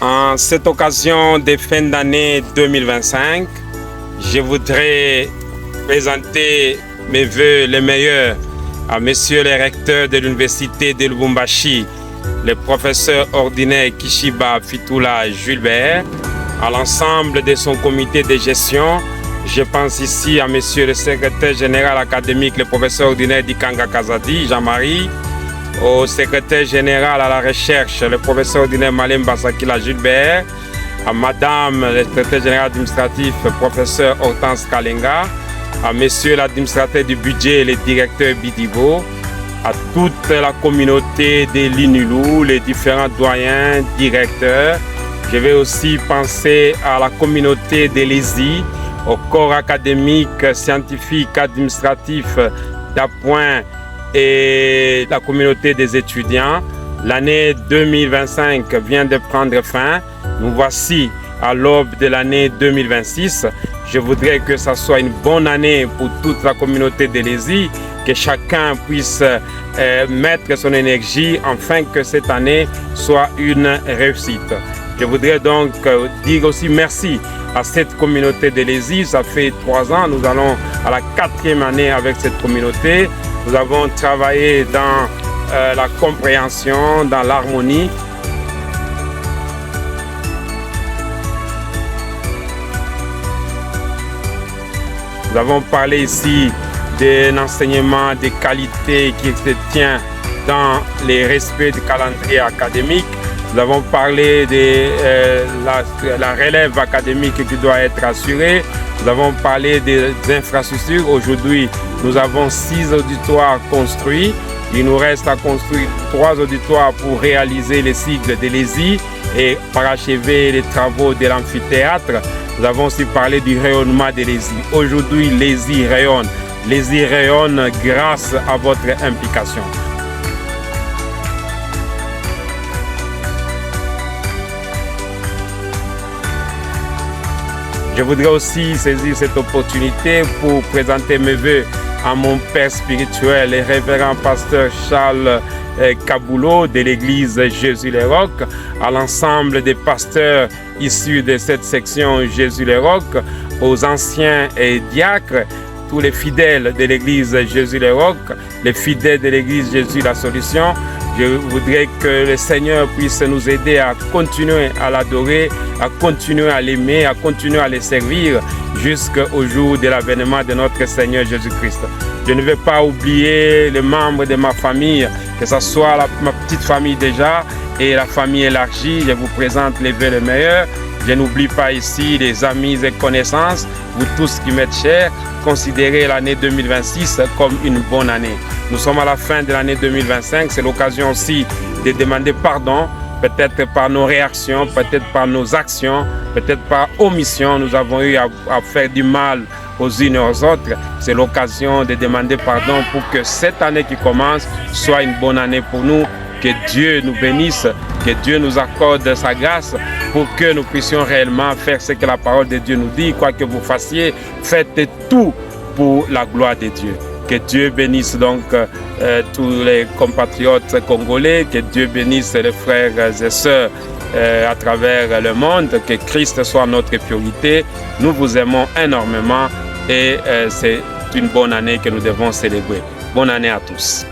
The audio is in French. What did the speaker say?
En cette occasion de fin d'année 2025, je voudrais présenter mes vœux les meilleurs à messieurs les recteurs de l'université de Lubumbashi, le professeur ordinaire Kishiba Fitula Julbert, à l'ensemble de son comité de gestion. Je pense ici à monsieur le secrétaire général académique, le professeur ordinaire Dikanga Kazadi, Jean-Marie, au secrétaire général à la recherche, le professeur ordinaire Malemba Sakila Gilbert, à madame le secrétaire général administratif, professeur Hortense Kalenga, à monsieur l'administrateur du budget, le directeur Bidivo, à toute la communauté de l'INULU, les différents doyens, directeurs. Je vais aussi penser à la communauté de l'ESI, au corps académique, scientifique, administratif d'appoint et la communauté des étudiants. L'année 2025 vient de prendre fin. Nous voici à l'aube de l'année 2026. Je voudrais que ça soit une bonne année pour toute la communauté de l'ESI, que chacun puisse mettre son énergie afin que cette année soit une réussite. Je voudrais donc dire aussi merci à cette communauté de l'ESI. Ça fait 3 ans, nous allons à la 4e année avec cette communauté. Nous avons travaillé dans la compréhension, dans l'harmonie. Nous avons parlé ici d'un enseignement de qualité qui se tient dans les respects du calendrier académique. Nous avons parlé de la relève académique qui doit être assurée. Nous avons parlé des infrastructures. Aujourd'hui, nous avons 6 auditoires construits. Il nous reste à construire 3 auditoires pour réaliser les cycles de l'ESI et parachever les travaux de l'amphithéâtre. Nous avons aussi parlé du rayonnement de l'ESI. Aujourd'hui, l'ESI rayonne. L'ESI rayonne grâce à votre implication. Je voudrais aussi saisir cette opportunité pour présenter mes vœux à mon père spirituel, le révérend pasteur Charles Kaboulot de l'église Jésus-les-Rocs, à l'ensemble des pasteurs issus de cette section Jésus-les-Rocs, aux anciens diacres, tous les fidèles de l'église Jésus-les-Rocs, les fidèles de l'église Jésus la Solution. Je voudrais que le Seigneur puisse nous aider à continuer à l'adorer, à continuer à l'aimer, à continuer à le servir jusqu'au jour de l'avènement de notre Seigneur Jésus-Christ. Je ne vais pas oublier les membres de ma famille, que ce soit ma petite famille déjà et la famille élargie. Je vous présente les vœux les meilleurs. Je n'oublie pas ici les amis et connaissances, vous tous qui m'êtes chers. Considérez l'année 2026 comme une bonne année. Nous sommes à la fin de l'année 2025. C'est l'occasion aussi de demander pardon, peut-être par nos réactions, peut-être par nos actions, peut-être par omission. Nous avons eu à faire du mal aux unes et aux autres. C'est l'occasion de demander pardon pour que cette année qui commence soit une bonne année pour nous. Que Dieu nous bénisse, que Dieu nous accorde sa grâce pour que nous puissions réellement faire ce que la parole de Dieu nous dit. Quoi que vous fassiez, faites tout pour la gloire de Dieu. Que Dieu bénisse donc tous les compatriotes congolais, que Dieu bénisse les frères et sœurs à travers le monde, que Christ soit notre priorité. Nous vous aimons énormément et c'est une bonne année que nous devons célébrer. Bonne année à tous.